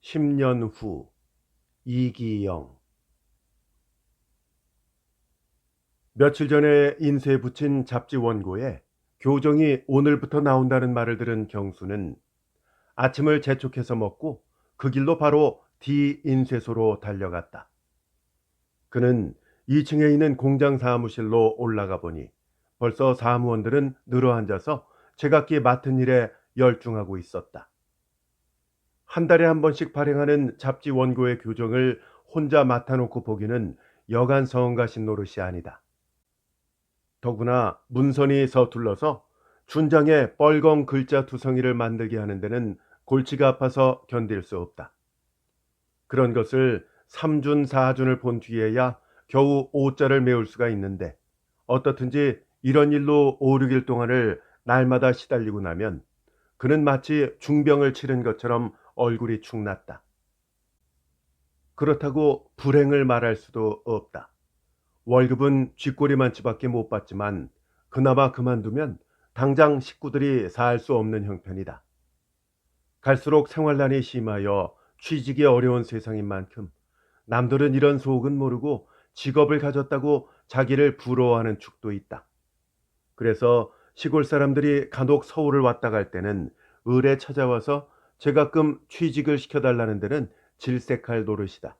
10년 후 이기영. 며칠 전에 인쇄에 붙인 잡지 원고에 교정이 오늘부터 나온다는 말을 들은 경수는 아침을 재촉해서 먹고 그 길로 바로 D 인쇄소로 달려갔다. 그는 2층에 있는 공장 사무실로 올라가 보니 벌써 사무원들은 늘어앉아서 제각기 맡은 일에 열중하고 있었다. 한 달에 한 번씩 발행하는 잡지 원고의 교정을 혼자 맡아놓고 보기는 여간 성가신 노릇이 아니다. 더구나 문선이 서툴러서 준장에 뻘건 글자 두성이를 만들게 하는 데는 골치가 아파서 견딜 수 없다. 그런 것을 3준 4준을 본 뒤에야 겨우 5자를 메울 수가 있는데 어떻든지 이런 일로 5, 6일 동안을 날마다 시달리고 나면 그는 마치 중병을 치른 것처럼 얼굴이 축났다. 그렇다고 불행을 말할 수도 없다. 월급은 쥐꼬리만치밖에 못 받지만 그나마 그만두면 당장 식구들이 살 수 없는 형편이다. 갈수록 생활난이 심하여 취직이 어려운 세상인 만큼 남들은 이런 속은 모르고 직업을 가졌다고 자기를 부러워하는 축도 있다. 그래서 시골 사람들이 간혹 서울을 왔다 갈 때는 을에 찾아와서 제가끔 취직을 시켜달라는 데는 질색할 노릇이다.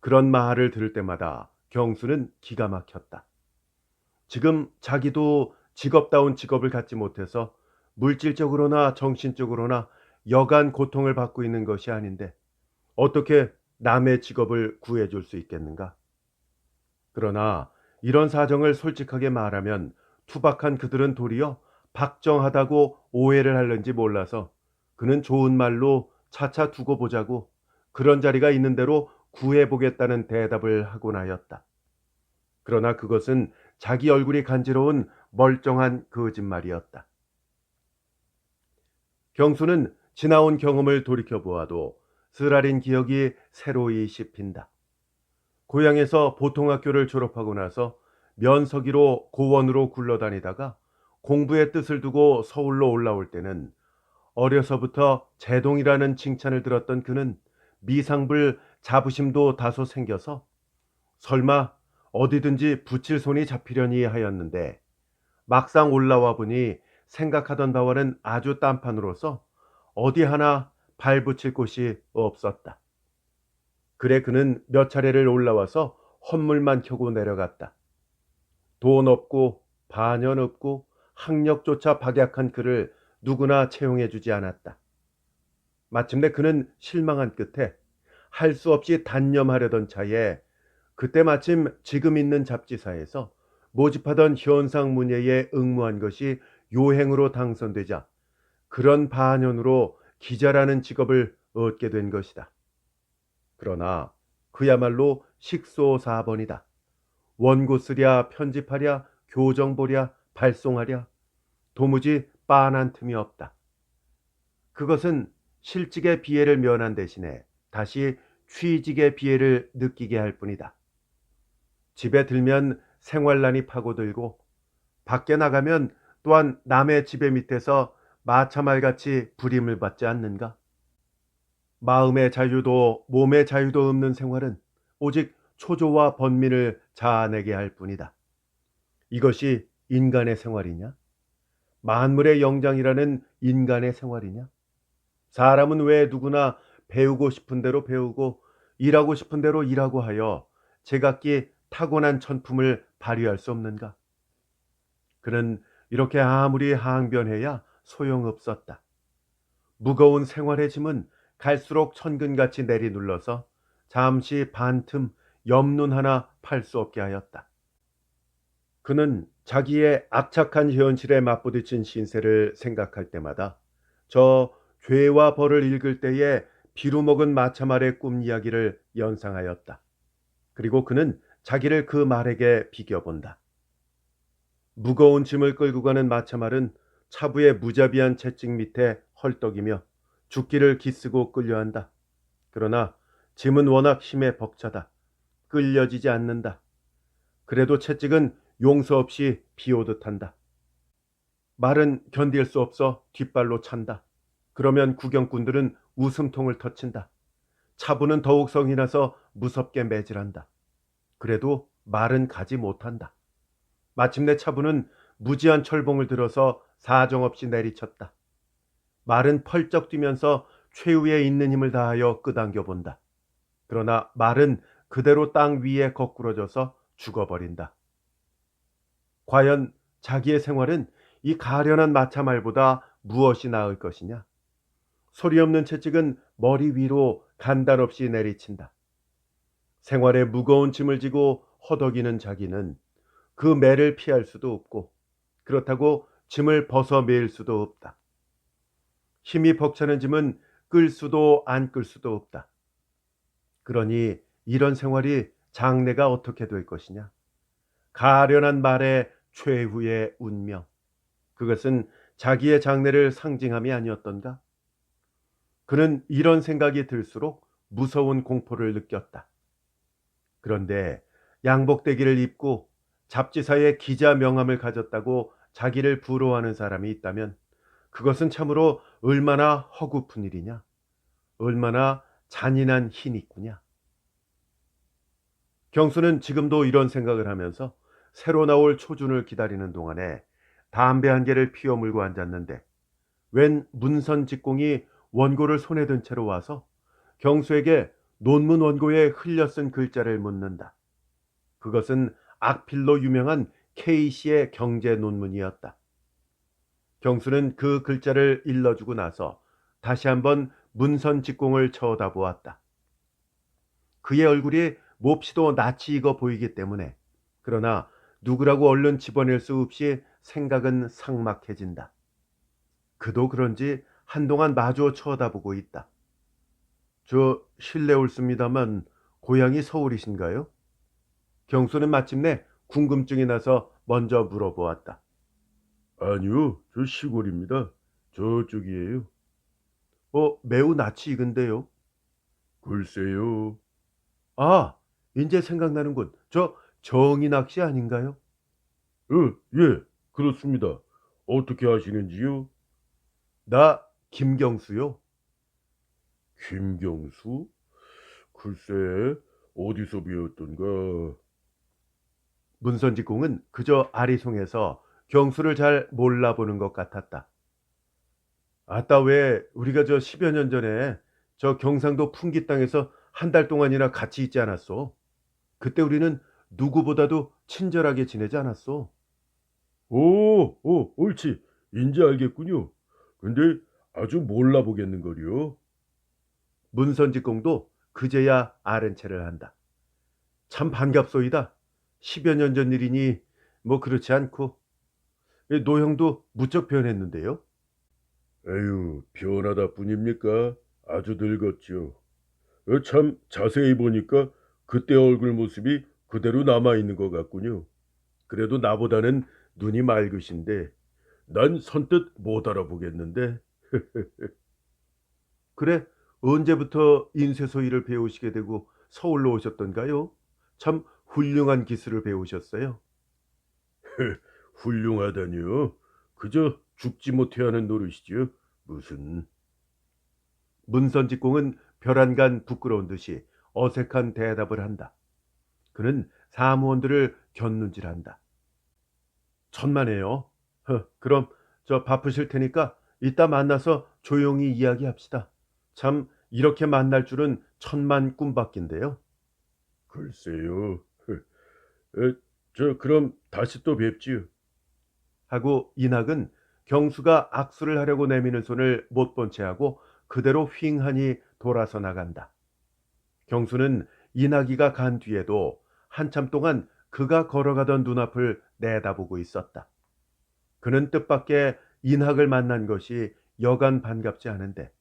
그런 말을 들을 때마다 경수는 기가 막혔다. 지금 자기도 직업다운 직업을 갖지 못해서 물질적으로나 정신적으로나 여간 고통을 받고 있는 것이 아닌데 어떻게 남의 직업을 구해줄 수 있겠는가? 그러나 이런 사정을 솔직하게 말하면 투박한 그들은 도리어 박정하다고 오해를 하는지 몰라서 그는 좋은 말로 차차 두고 보자고 그런 자리가 있는 대로 구해보겠다는 대답을 하곤 하였다. 그러나 그것은 자기 얼굴이 간지러운 멀쩡한 거짓말이었다. 경수는 지나온 경험을 돌이켜보아도 쓰라린 기억이 새로이 씹힌다. 고향에서 보통학교를 졸업하고 나서 면서기로 고원으로 굴러다니다가 공부의 뜻을 두고 서울로 올라올 때는 어려서부터 제동이라는 칭찬을 들었던 그는 미상불 자부심도 다소 생겨서 설마 어디든지 붙일 손이 잡히려니 하였는데 막상 올라와 보니 생각하던 바와는 아주 딴판으로서 어디 하나 발붙일 곳이 없었다. 그래 그는 몇 차례를 올라와서 헛물만 켜고 내려갔다. 돈 없고 반연 없고 학력조차 박약한 그를 누구나 채용해 주지 않았다. 마침내 그는 실망한 끝에 할 수 없이 단념하려던 차에 그때 마침 지금 있는 잡지사에서 모집하던 현상 문예에 응모한 것이 요행으로 당선되자 그런 반연으로 기자라는 직업을 얻게 된 것이다. 그러나 그야말로 식소사번이다. 원고 쓰랴 편집하랴 교정 보랴 발송하랴 도무지 빤한 틈이 없다. 그것은 실직의 비애를 면한 대신에 다시 취직의 비애를 느끼게 할 뿐이다. 집에 들면 생활난이 파고들고 밖에 나가면 또한 남의 지배 밑에서 마차말같이 부림을 받지 않는가? 마음의 자유도 몸의 자유도 없는 생활은 오직 초조와 번민을 자아내게 할 뿐이다. 이것이 인간의 생활이냐? 만물의 영장이라는 인간의 생활이냐? 사람은 왜 누구나 배우고 싶은 대로 배우고 일하고 싶은 대로 일하고 하여 제각기 타고난 천품을 발휘할 수 없는가? 그는 이렇게 아무리 항변해야 소용없었다. 무거운 생활의 짐은 갈수록 천근같이 내리눌러서 잠시 반틈 옆눈 하나 팔 수 없게 하였다. 그는 자기의 악착한 현실에 맞부딪힌 신세를 생각할 때마다 저 죄와 벌을 읽을 때에 비루먹은 마차말의 꿈 이야기를 연상하였다. 그리고 그는 자기를 그 말에게 비겨본다. 무거운 짐을 끌고 가는 마차말은 차부의 무자비한 채찍 밑에 헐떡이며 죽기를 기쓰고 끌려한다. 그러나 짐은 워낙 힘에 벅차다. 끌려지지 않는다. 그래도 채찍은 용서 없이 비오듯 한다. 말은 견딜 수 없어 뒷발로 찬다. 그러면 구경꾼들은 웃음통을 터친다. 차부는 더욱 성이 나서 무섭게 매질한다. 그래도 말은 가지 못한다. 마침내 차부는 무지한 철봉을 들어서 사정없이 내리쳤다. 말은 펄쩍 뛰면서 최후에 있는 힘을 다하여 끄당겨 본다. 그러나 말은 그대로 땅 위에 거꾸러져서 죽어버린다. 과연 자기의 생활은 이 가련한 마차말보다 무엇이 나을 것이냐? 소리 없는 채찍은 머리 위로 간단없이 내리친다. 생활에 무거운 짐을 지고 허덕이는 자기는 그 매를 피할 수도 없고 그렇다고 짐을 벗어 매일 수도 없다. 힘이 벅차는 짐은 끌 수도 안 끌 수도 없다. 그러니 이런 생활이 장래가 어떻게 될 것이냐? 가련한 말의 최후의 운명. 그것은 자기의 장래를 상징함이 아니었던가? 그는 이런 생각이 들수록 무서운 공포를 느꼈다. 그런데 양복대기를 입고 잡지사의 기자 명함을 가졌다고 자기를 부러워하는 사람이 있다면 그것은 참으로 얼마나 허구픈 일이냐? 얼마나 잔인한 희닉구냐? 경수는 지금도 이런 생각을 하면서 새로 나올 초준을 기다리는 동안에 담배 한 개를 피워 물고 앉았는데 웬 문선 직공이 원고를 손에 든 채로 와서 경수에게 논문 원고에 흘려 쓴 글자를 묻는다. 그것은 악필로 유명한 K씨의 경제 논문이었다. 경수는 그 글자를 일러주고 나서 다시 한번 문선 직공을 쳐다보았다. 그의 얼굴이 몹시도 낯이 익어 보이기 때문에 그러나 누구라고 얼른 집어낼 수 없이 생각은 삭막해진다. 그도 그런지 한동안 마주 쳐다보고 있다. 저 실례 옳습니다만 고향이 서울이신가요? 경수는 마침내 궁금증이 나서 먼저 물어보았다. 아니요, 저 시골입니다. 저쪽이에요. 매우 낯이 익은데요. 글쎄요. 아, 이제 생각나는군. 저 정인학 씨 아닌가요? 예, 그렇습니다. 어떻게 아시는지요? 나 김경수요. 김경수? 글쎄, 어디서 배웠던가. 문선직공은 그저 아리송해서 경수를 잘 몰라보는 것 같았다. 아따 왜 우리가 저 10여 년 전에 저 경상도 풍기 땅에서 한 달 동안이나 같이 있지 않았어? 그때 우리는 누구보다도 친절하게 지내지 않았어? 옳지. 인제 알겠군요. 근데 아주 몰라보겠는걸요. 문선직공도 그제야 아는 체를 한다. 참 반갑소이다. 10여 년 전 일이니 뭐 그렇지 않고. 노형도 무척 변했는데요. 에휴, 변하다 뿐입니까? 아주 늙었죠. 참 자세히 보니까 그때 얼굴 모습이 그대로 남아있는 것 같군요. 그래도 나보다는 눈이 맑으신데 난 선뜻 못 알아보겠는데. 그래, 언제부터 인쇄소일을 배우시게 되고 서울로 오셨던가요? 참 훌륭한 기술을 배우셨어요. 훌륭하다니요. 그저 죽지 못해 하는 노릇이죠. 무슨. 문선직공은 벼란간 부끄러운 듯이 어색한 대답을 한다. 그는 사무원들을 곁눈질한다. 천만에요. 그럼 저 바쁘실 테니까 이따 만나서 조용히 이야기합시다. 참 이렇게 만날 줄은 천만 꿈밖인데요. 글쎄요. 저 그럼 다시 또 뵙지요. 하고 이낙은 경수가 악수를 하려고 내미는 손을 못 본 채 하고 그대로 휑하니 돌아서 나간다. 경수는 이낙이가 간 뒤에도 한참 동안 그가 걸어가던 눈앞을 내다보고 있었다. 그는 뜻밖의 인학을 만난 것이 여간 반갑지 않은데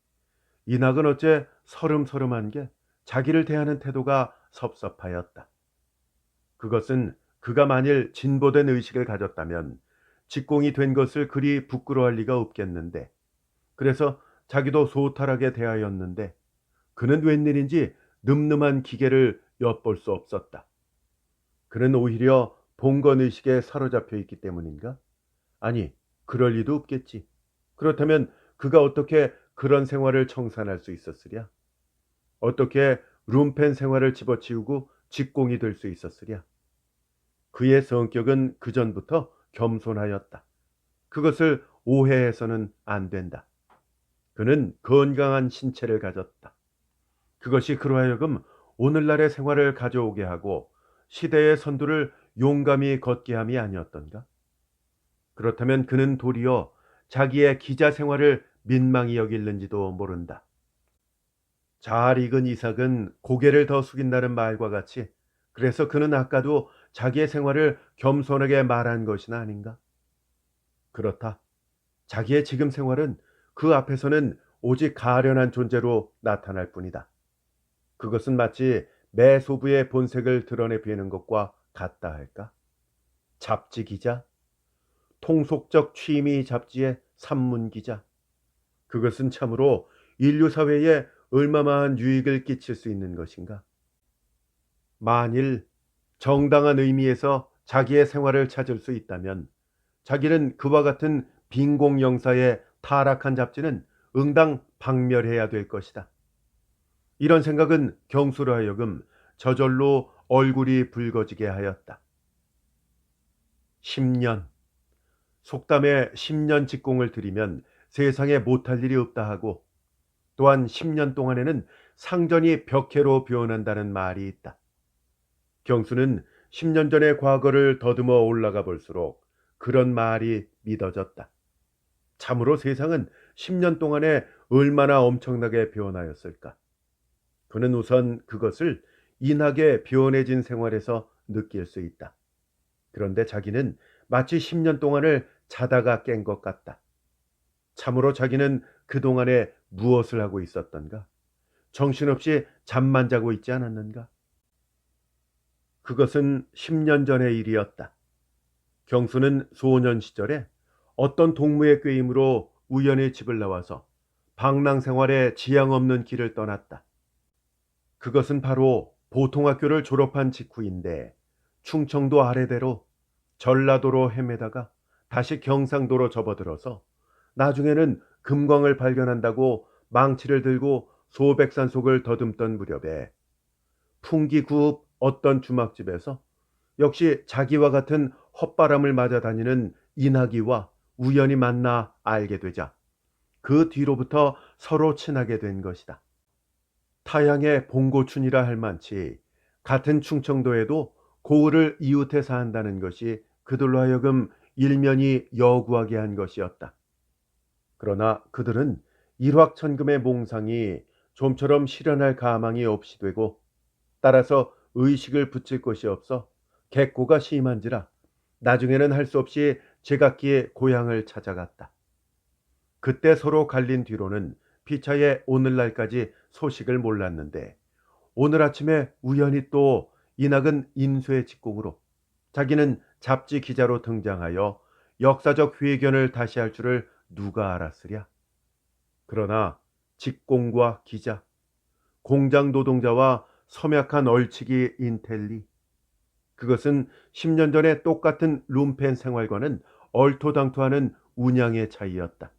인학은 어째 서름서름한 게 자기를 대하는 태도가 섭섭하였다. 그것은 그가 만일 진보된 의식을 가졌다면 직공이 된 것을 그리 부끄러워할 리가 없겠는데 그래서 자기도 소탈하게 대하였는데 그는 웬일인지 늠름한 기계를 엿볼 수 없었다. 그는 오히려 봉건의식에 사로잡혀 있기 때문인가? 아니, 그럴 리도 없겠지. 그렇다면 그가 어떻게 그런 생활을 청산할 수 있었으랴? 어떻게 룸펜 생활을 집어치우고 직공이 될 수 있었으랴? 그의 성격은 그전부터 겸손하였다. 그것을 오해해서는 안 된다. 그는 건강한 신체를 가졌다. 그것이 그로 하여금 오늘날의 생활을 가져오게 하고 시대의 선두를 용감히 걷게 함이 아니었던가? 그렇다면 그는 도리어 자기의 기자 생활을 민망히 여길는지도 모른다. 잘 익은 이삭은 고개를 더 숙인다는 말과 같이 그래서 그는 아까도 자기의 생활을 겸손하게 말한 것이 아닌가? 그렇다. 자기의 지금 생활은 그 앞에서는 오직 가련한 존재로 나타날 뿐이다. 그것은 마치 매소부의 본색을 드러내 비는 것과 같다 할까? 잡지 기자, 통속적 취미 잡지의 산문 기자. 그것은 참으로 인류 사회에 얼마만 유익을 끼칠 수 있는 것인가? 만일 정당한 의미에서 자기의 생활을 찾을 수 있다면 자기는 그와 같은 빈공 영사에 타락한 잡지는 응당 박멸해야 될 것이다. 이런 생각은 경수로 하여금 저절로 얼굴이 붉어지게 하였다. 10년, 속담에 10년 직공을 들이면 세상에 못할 일이 없다 하고 또한 10년 동안에는 상전이 벽해로 변한다는 말이 있다. 경수는 10년 전의 과거를 더듬어 올라가 볼수록 그런 말이 믿어졌다. 참으로 세상은 10년 동안에 얼마나 엄청나게 변하였을까? 그는 우선 그것을 인하게 변해진 생활에서 느낄 수 있다. 그런데 자기는 마치 10년 동안을 자다가 깬 것 같다. 참으로 자기는 그동안에 무엇을 하고 있었던가? 정신없이 잠만 자고 있지 않았는가? 그것은 10년 전의 일이었다. 경수는 소년 시절에 어떤 동무의 꾀임으로 우연히 집을 나와서 방랑 생활에 지향 없는 길을 떠났다. 그것은 바로 보통학교를 졸업한 직후인데 충청도 아래대로 전라도로 헤매다가 다시 경상도로 접어들어서 나중에는 금광을 발견한다고 망치를 들고 소백산속을 더듬던 무렵에 풍기구읍 어떤 주막집에서 역시 자기와 같은 헛바람을 맞아 다니는 이낙이와 우연히 만나 알게 되자 그 뒤로부터 서로 친하게 된 것이다. 타향의 봉고춘이라 할 만치 같은 충청도에도 고을을 이웃해 사한다는 것이 그들로 하여금 일면이 여구하게 한 것이었다. 그러나 그들은 일확천금의 몽상이 좀처럼 실현할 가망이 없이 되고 따라서 의식을 붙일 것이 없어 객고가 심한지라 나중에는 할 수 없이 제각기의 고향을 찾아갔다. 그때 서로 갈린 뒤로는 피차에 오늘날까지 소식을 몰랐는데 오늘 아침에 우연히 또 이낙은 인수의 직공으로 자기는 잡지 기자로 등장하여 역사적 회견을 다시 할 줄을 누가 알았으랴. 그러나 직공과 기자, 공장 노동자와 섬약한 얼치기 인텔리, 그것은 10년 전에 똑같은 룸펜 생활과는 얼토당토하는 운양의 차이였다.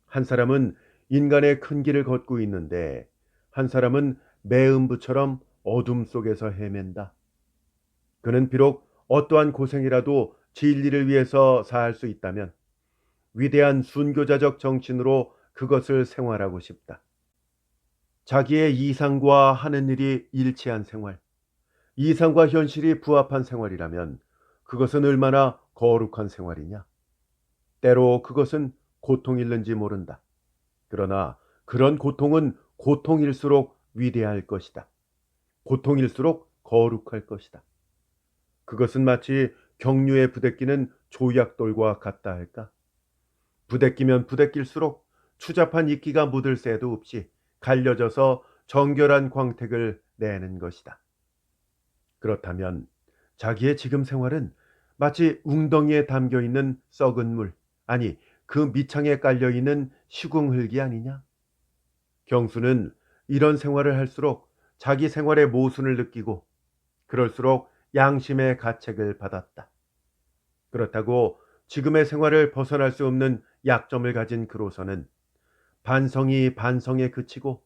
한 사람은 인간의 큰 길을 걷고 있는데 한 사람은 매음부처럼 어둠 속에서 헤맨다. 그는 비록 어떠한 고생이라도 진리를 위해서 사할 수 있다면 위대한 순교자적 정신으로 그것을 생활하고 싶다. 자기의 이상과 하는 일이 일치한 생활, 이상과 현실이 부합한 생활이라면 그것은 얼마나 거룩한 생활이냐. 때로 그것은 고통일는지 모른다. 그러나 그런 고통은 고통일수록 위대할 것이다. 고통일수록 거룩할 것이다. 그것은 마치 경류에 부대끼는 조약돌과 같다 할까? 부대끼면 부대낄수록 추잡한 이끼가 묻을 새도 없이 갈려져서 정결한 광택을 내는 것이다. 그렇다면 자기의 지금 생활은 마치 웅덩이에 담겨 있는 썩은 물, 아니 그 밑창에 깔려 있는 시궁흙이 아니냐? 경수는 이런 생활을 할수록 자기 생활의 모순을 느끼고 그럴수록 양심의 가책을 받았다. 그렇다고 지금의 생활을 벗어날 수 없는 약점을 가진 그로서는 반성이 반성에 그치고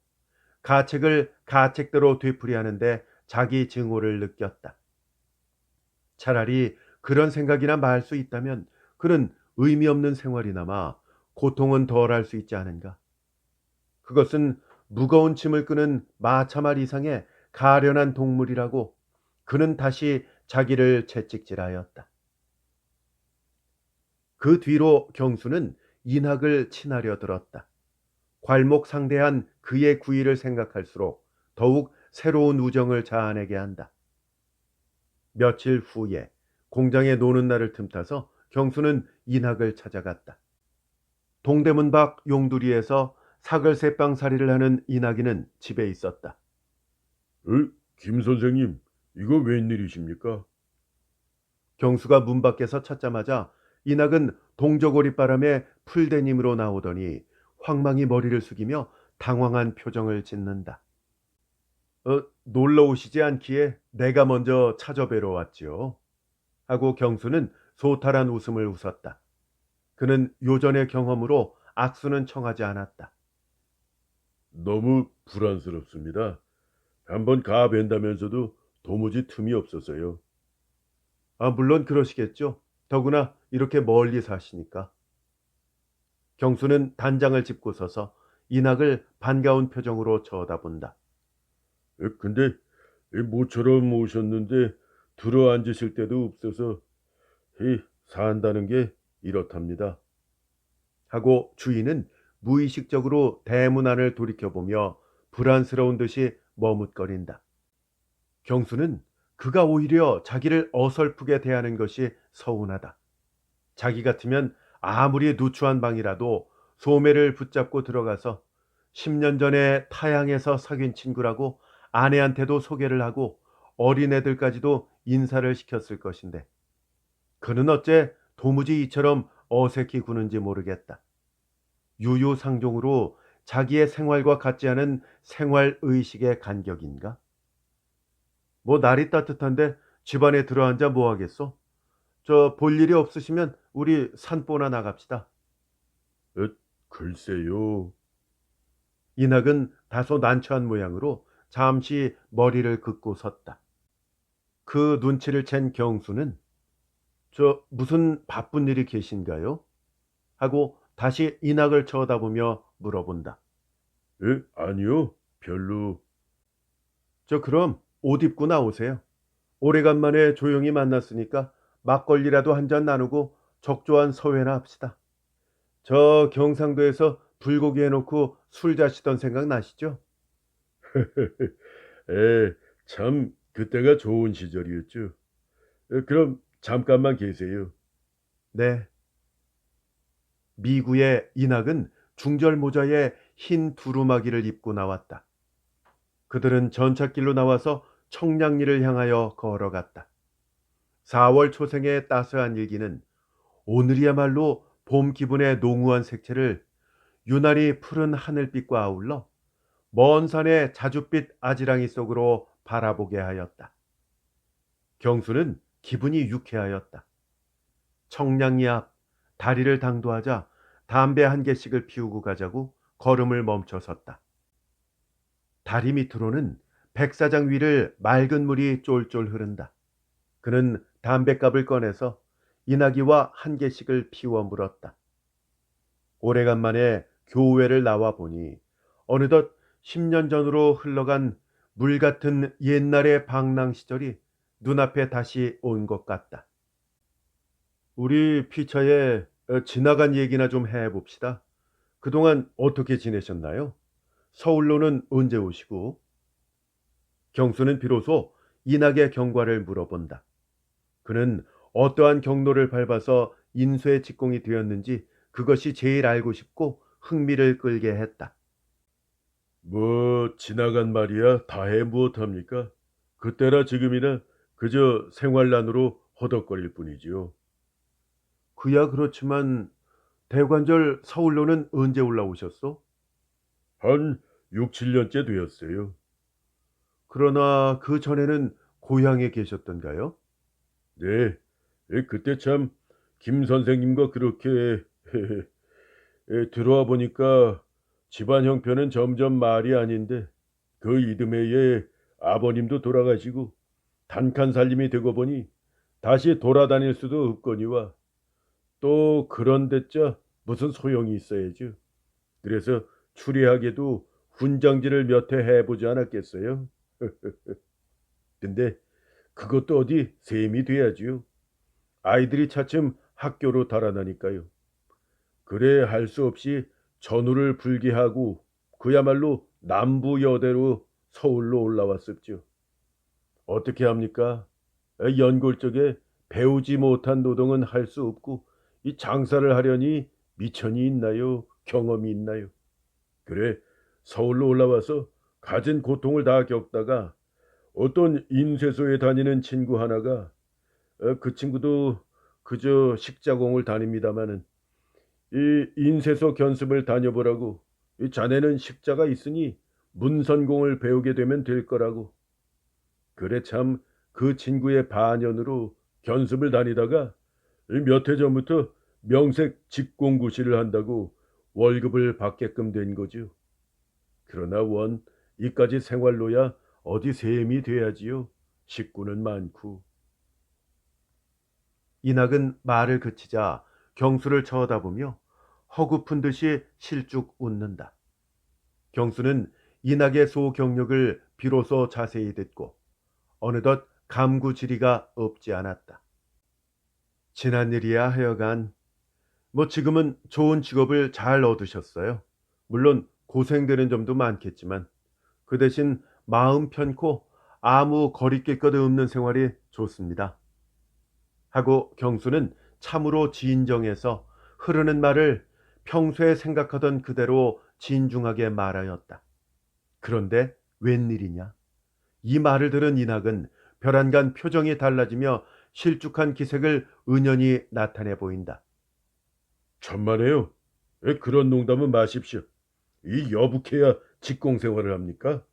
가책을 가책대로 되풀이하는데 자기 증오를 느꼈다. 차라리 그런 생각이나 말 수 있다면 그는 의미 없는 생활이나마 고통은 덜할 수 있지 않은가. 그것은 무거운 짐을 끄는 마차말 이상의 가련한 동물이라고 그는 다시 자기를 채찍질하였다. 그 뒤로 경수는 인학을 친하려 들었다. 괄목상대한 그의 구의를 생각할수록 더욱 새로운 우정을 자아내게 한다. 며칠 후에 공장에 노는 날을 틈타서 경수는 인학을 찾아갔다. 동대문 밖 용두리에서 사글세빵살이를 하는 인학이는 집에 있었다. 김 선생님, 이거 웬일이십니까? 경수가 문 밖에서 찾자마자 인학은 동저고리바람에 풀된 힘으로 나오더니 황망히 머리를 숙이며 당황한 표정을 짓는다. 놀러 오시지 않기에 내가 먼저 찾아뵈러 왔지요. 하고 경수는 소탈한 웃음을 웃었다. 그는 요전의 경험으로 악수는 청하지 않았다. 너무 불안스럽습니다. 한번 가뵌다면서도 도무지 틈이 없어서요. 물론 그러시겠죠. 더구나 이렇게 멀리 사시니까. 경수는 단장을 짚고 서서 인학을 반가운 표정으로 쳐다본다. 근데 모처럼 오셨는데 들어 앉으실 데도 없어서 산다는 게 이렇답니다. 하고 주인은 무의식적으로 대문 안을 돌이켜보며 불안스러운 듯이 머뭇거린다. 경수는 그가 오히려 자기를 어설프게 대하는 것이 서운하다. 자기 같으면 아무리 누추한 방이라도 소매를 붙잡고 들어가서 10년 전에 타양에서 사귄 친구라고 아내한테도 소개를 하고 어린애들까지도 인사를 시켰을 것인데 그는 어째 도무지 이처럼 어색히 구는지 모르겠다. 유유상종으로 자기의 생활과 같지 않은 생활의식의 간격인가? 날이 따뜻한데 집안에 들어앉아 뭐 하겠소? 볼 일이 없으시면 우리 산보나 나갑시다. 글쎄요. 인학은 다소 난처한 모양으로 잠시 머리를 긋고 섰다. 그 눈치를 챈 경수는 무슨 바쁜 일이 계신가요? 하고 다시 인학을 쳐다보며 물어본다. 아니요. 별로. 그럼 옷 입고 나오세요. 오래간만에 조용히 만났으니까 막걸리라도 한 잔 나누고 적조한 서회나 합시다. 저 경상도에서 불고기 해놓고 술 자시던 생각 나시죠? 참 그때가 좋은 시절이었죠. 그럼 잠깐만 계세요. 네. 미구의 인학은 중절 모자에 흰 두루마기를 입고 나왔다. 그들은 전찻길로 나와서 청량리를 향하여 걸어갔다. 4월 초생의 따스한 일기는 오늘이야말로 봄 기분의 농후한 색채를 유난히 푸른 하늘빛과 아울러 먼 산의 자줏빛 아지랑이 속으로 바라보게 하였다. 경수는 기분이 유쾌하였다. 청량리 앞 다리를 당도하자 담배 한 개씩을 피우고 가자고 걸음을 멈춰 섰다. 다리 밑으로는 백사장 위를 맑은 물이 쫄쫄 흐른다. 그는 담뱃갑을 꺼내서 이나기와 한 개씩을 피워 물었다. 오래간만에 교회를 나와 보니 어느덧 10년 전으로 흘러간 물 같은 옛날의 방랑 시절이 눈앞에 다시 온 것 같다. 우리 피처에 지나간 얘기나 좀 해봅시다. 그동안 어떻게 지내셨나요? 서울로는 언제 오시고? 경수는 비로소 인학의 경과를 물어본다. 그는 어떠한 경로를 밟아서 인쇄 직공이 되었는지 그것이 제일 알고 싶고 흥미를 끌게 했다. 지나간 말이야 다해 무엇합니까? 그때나 지금이나 그저 생활난으로 허덕거릴 뿐이지요. 그야 그렇지만 대관절 서울로는 언제 올라오셨소? 한 6, 7년째 되었어요. 그러나 그 전에는 고향에 계셨던가요? 네, 그때 참 김 선생님과 그렇게 들어와 보니까 집안 형편은 점점 말이 아닌데 그 이듬해에 아버님도 돌아가시고 단칸 살림이 되고 보니 다시 돌아다닐 수도 없거니와 또 그런데짜 무슨 소용이 있어야죠. 그래서 추리하게도 훈장질을 몇 해 해보지 않았겠어요? 근데 그것도 어디 셈이 돼야지요. 아이들이 차츰 학교로 달아나니까요. 그래 할 수 없이 전우를 불기하고 그야말로 남부 여대로 서울로 올라왔었죠. 어떻게 합니까? 연골 쪽에 배우지 못한 노동은 할 수 없고 이 장사를 하려니 미천이 있나요? 경험이 있나요? 그래 서울로 올라와서 가진 고통을 다 겪다가 어떤 인쇄소에 다니는 친구 하나가 그 친구도 그저 식자공을 다닙니다마는 이 인쇄소 견습을 다녀보라고 이 자네는 식자가 있으니 문선공을 배우게 되면 될 거라고 그래 참 그 친구의 반연으로 견습을 다니다가 몇 해 전부터 명색 직공구실을 한다고 월급을 받게끔 된 거죠. 그러나 원 이까지 생활로야 어디 셈이 돼야지요. 식구는 많고. 이낙은 말을 그치자 경수를 쳐다보며 허구푼 듯이 실쭉 웃는다. 경수는 이낙의 소경력을 비로소 자세히 듣고 어느덧 감구지리가 없지 않았다. 지난 일이야 하여간 뭐 지금은 좋은 직업을 잘 얻으셨어요. 물론 고생되는 점도 많겠지만 그 대신 마음 편코 아무 거리낄 것 없는 생활이 좋습니다. 하고 경수는 참으로 진정해서 흐르는 말을 평소에 생각하던 그대로 진중하게 말하였다. 그런데 웬일이냐? 이 말을 들은 이낙은 벼란간 표정이 달라지며 실쭉한 기색을 은연히 나타내 보인다. 천만에요. 그런 농담은 마십시오. 이 여북해야 직공생활을 합니까?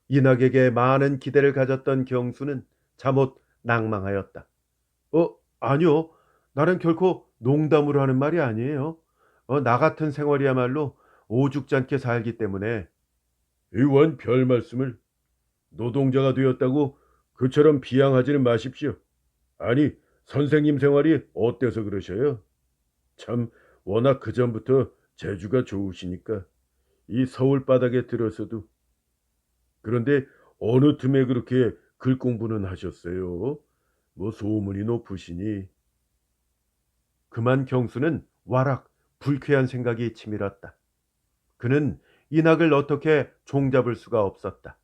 이낙에게 많은 기대를 가졌던 경수는 잠옷 낭망하였다. 아니요. 나는 결코 농담으로 하는 말이 아니에요. 나 같은 생활이야말로 오죽잖게 살기 때문에. 의원 별 말씀을 노동자가 되었다고 그처럼 비양하지는 마십시오. 아니 선생님 생활이 어때서 그러셔요? 참 워낙 그전부터 재주가 좋으시니까 이 서울 바닥에 들어서도 그런데 어느 틈에 그렇게 글 공부는 하셨어요? 뭐 소문이 높으시니 그만 경수는 와락 불쾌한 생각이 치밀었다. 그는 이낙을 어떻게 종잡을 수가 없었다.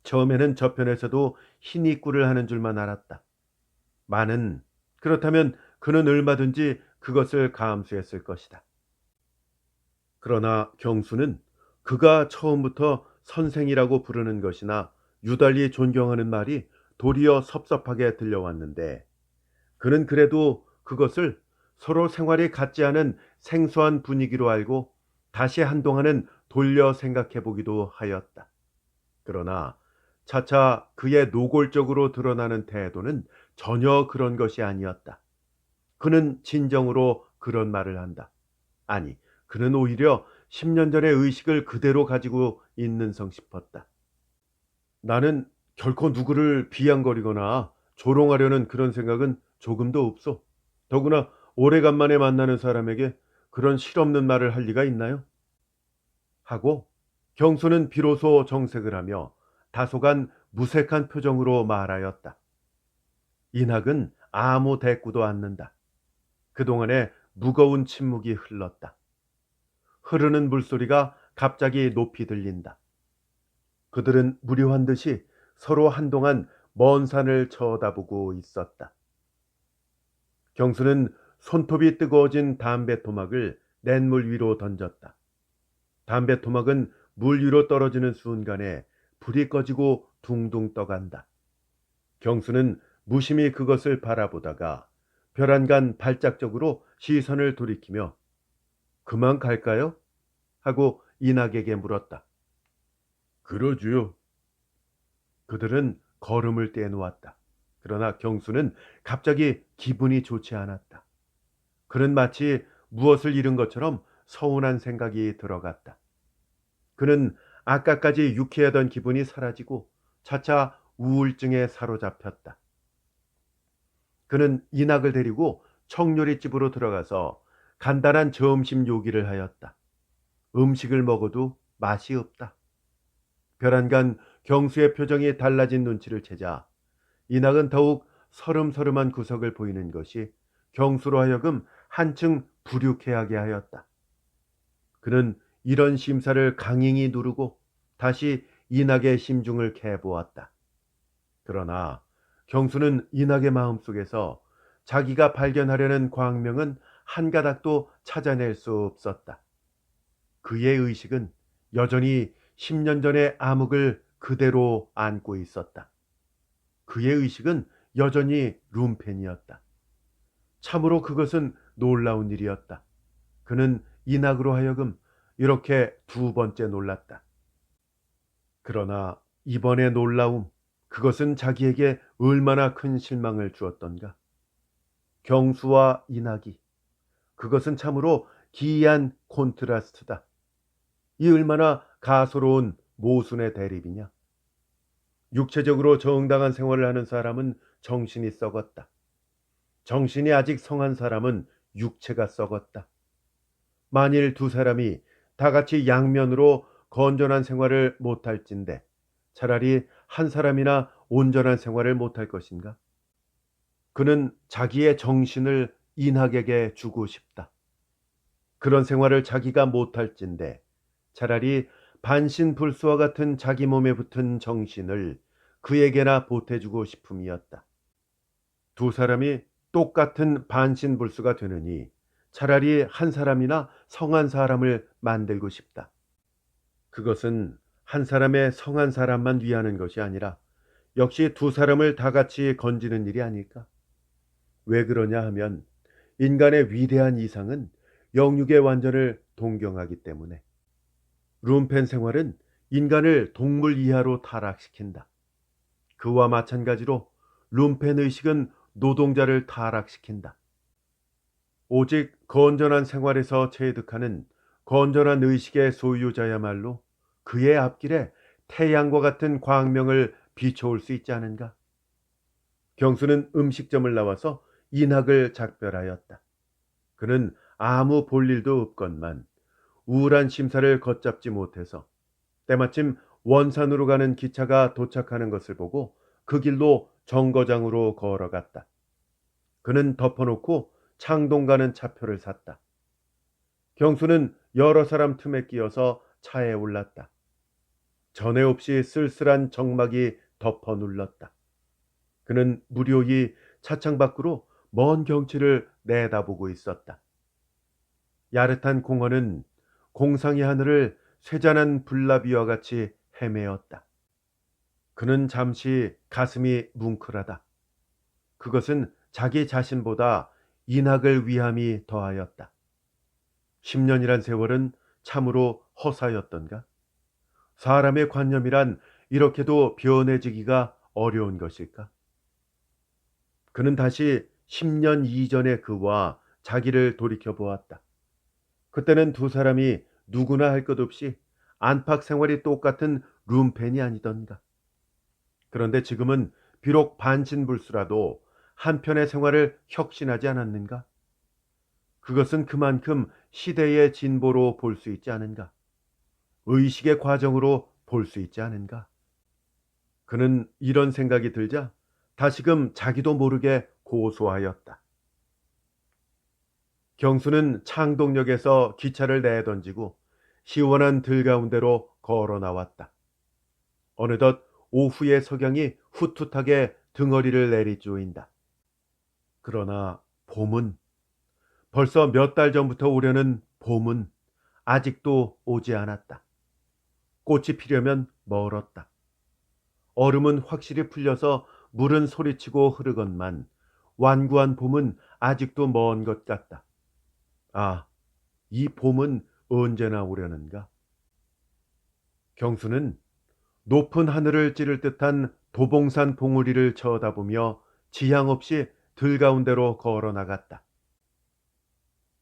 처음에는 저편에서도 흰 입구를 하는 줄만 알았다. 많은 그렇다면 그는 얼마든지 그것을 감수했을 것이다. 그러나 경수는 그가 처음부터 선생이라고 부르는 것이나 유달리 존경하는 말이 도리어 섭섭하게 들려왔는데 그는 그래도 그것을 서로 생활이 같지 않은 생소한 분위기로 알고 다시 한동안은 돌려 생각해 보기도 하였다. 그러나 차차 그의 노골적으로 드러나는 태도는 전혀 그런 것이 아니었다. 그는 진정으로 그런 말을 한다. 아니, 그는 오히려 10년 전의 의식을 그대로 가지고 있는 성 싶었다. 나는 결코 누구를 비양거리거나 조롱하려는 그런 생각은 조금도 없소. 더구나 오래간만에 만나는 사람에게 그런 실없는 말을 할 리가 있나요? 하고 경수는 비로소 정색을 하며 다소간 무색한 표정으로 말하였다. 이낙은 아무 대꾸도 않는다. 그동안에 무거운 침묵이 흘렀다. 흐르는 물소리가 갑자기 높이 들린다. 그들은 무료한 듯이 서로 한동안 먼 산을 쳐다보고 있었다. 경수는 손톱이 뜨거워진 담배 토막을 냇물 위로 던졌다. 담배 토막은 물 위로 떨어지는 순간에 불이 꺼지고 둥둥 떠간다. 경수는 무심히 그것을 바라보다가 벼란간 발작적으로 시선을 돌이키며 그만 갈까요? 하고 이낙에게 물었다. 그러지요. 그들은 걸음을 떼놓았다. 그러나 경수는 갑자기 기분이 좋지 않았다. 그는 마치 무엇을 잃은 것처럼 서운한 생각이 들어갔다. 그는 아까까지 유쾌하던 기분이 사라지고 차차 우울증에 사로잡혔다. 그는 이낙을 데리고 청요리집으로 들어가서 간단한 점심 요기를 하였다. 음식을 먹어도 맛이 없다. 벼란간 경수의 표정이 달라진 눈치를 채자 이낙은 더욱 서름서름한 구석을 보이는 것이 경수로 하여금 한층 불육해하게 하였다. 그는 이런 심사를 강행히 누르고 다시 이낙의 심중을 캐보았다. 그러나 경수는 이낙의 마음속에서 자기가 발견하려는 광명은 한 가닥도 찾아낼 수 없었다. 그의 의식은 여전히 10년 전의 암흑을 그대로 안고 있었다. 그의 의식은 여전히 룸펜이었다. 참으로 그것은 놀라운 일이었다. 그는 이낙으로 하여금 이렇게 두 번째 놀랐다. 그러나 이번의 놀라움, 그것은 자기에게 얼마나 큰 실망을 주었던가. 경수와 이낙이, 그것은 참으로 기이한 콘트라스트다. 이 얼마나 가소로운 모순의 대립이냐. 육체적으로 정당한 생활을 하는 사람은 정신이 썩었다. 정신이 아직 성한 사람은 육체가 썩었다. 만일 두 사람이 다 같이 양면으로 건전한 생활을 못할진대 차라리 한 사람이나 온전한 생활을 못할 것인가? 그는 자기의 정신을 인학에게 주고 싶다. 그런 생활을 자기가 못할진대 차라리 반신불수와 같은 자기 몸에 붙은 정신을 그에게나 보태주고 싶음이었다. 두 사람이 똑같은 반신불수가 되느니 차라리 한 사람이나 성한 사람을 만들고 싶다. 그것은 한 사람의 성한 사람만 위하는 것이 아니라 역시 두 사람을 다 같이 건지는 일이 아닐까? 왜 그러냐 하면 인간의 위대한 이상은 영육의 완전을 동경하기 때문에. 룸펜 생활은 인간을 동물 이하로 타락시킨다. 그와 마찬가지로 룸펜 의식은 노동자를 타락시킨다. 오직 건전한 생활에서 체득하는 건전한 의식의 소유자야말로 그의 앞길에 태양과 같은 광명을 비춰올 수 있지 않은가? 경수는 음식점을 나와서 인학을 작별하였다. 그는 아무 볼 일도 없건만 우울한 심사를 걷잡지 못해서 때마침 원산으로 가는 기차가 도착하는 것을 보고 그 길로 정거장으로 걸어갔다. 그는 덮어놓고 창동 가는 차표를 샀다. 경수는 여러 사람 틈에 끼어서 차에 올랐다. 전에 없이 쓸쓸한 정막이 덮어 눌렀다. 그는 무료히 차창 밖으로 먼 경치를 내다보고 있었다. 야릇한 공허는 공상의 하늘을 쇠잔한 불나비와 같이 헤매었다. 그는 잠시 가슴이 뭉클하다. 그것은 자기 자신보다 인학을 위함이 더하였다. 10년이란 세월은 참으로 허사였던가? 사람의 관념이란 이렇게도 변해지기가 어려운 것일까? 그는 다시 10년 이전의 그와 자기를 돌이켜보았다. 그때는 두 사람이 누구나 할 것 없이 안팎 생활이 똑같은 룸펜이 아니던가. 그런데 지금은 비록 반신불수라도 한편의 생활을 혁신하지 않았는가? 그것은 그만큼 시대의 진보로 볼 수 있지 않은가? 의식의 과정으로 볼 수 있지 않은가? 그는 이런 생각이 들자 다시금 자기도 모르게 고소하였다. 경수는 창동역에서 기차를 내던지고 시원한 들가운데로 걸어 나왔다. 어느덧 오후의 석양이 후투하게 등허리를 내리쪼인다. 그러나 봄은 벌써 몇 달 전부터 오려는 봄은 아직도 오지 않았다. 꽃이 피려면 멀었다. 얼음은 확실히 풀려서 물은 소리치고 흐르건만 완고한 봄은 아직도 먼 것 같다. 아, 이 봄은 언제나 오려는가? 경수는 높은 하늘을 찌를 듯한 도봉산 봉우리를 쳐다보며 지향 없이 들가운데로 걸어 나갔다.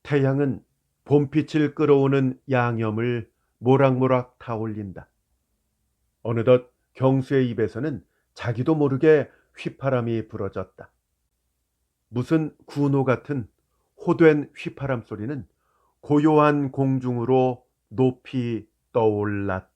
태양은 봄빛을 끌어오는 양염을 모락모락 타올린다. 어느덧 경수의 입에서는 자기도 모르게 휘파람이 불어졌다. 무슨 군호 같은 호된 휘파람 소리는 고요한 공중으로 높이 떠올랐다.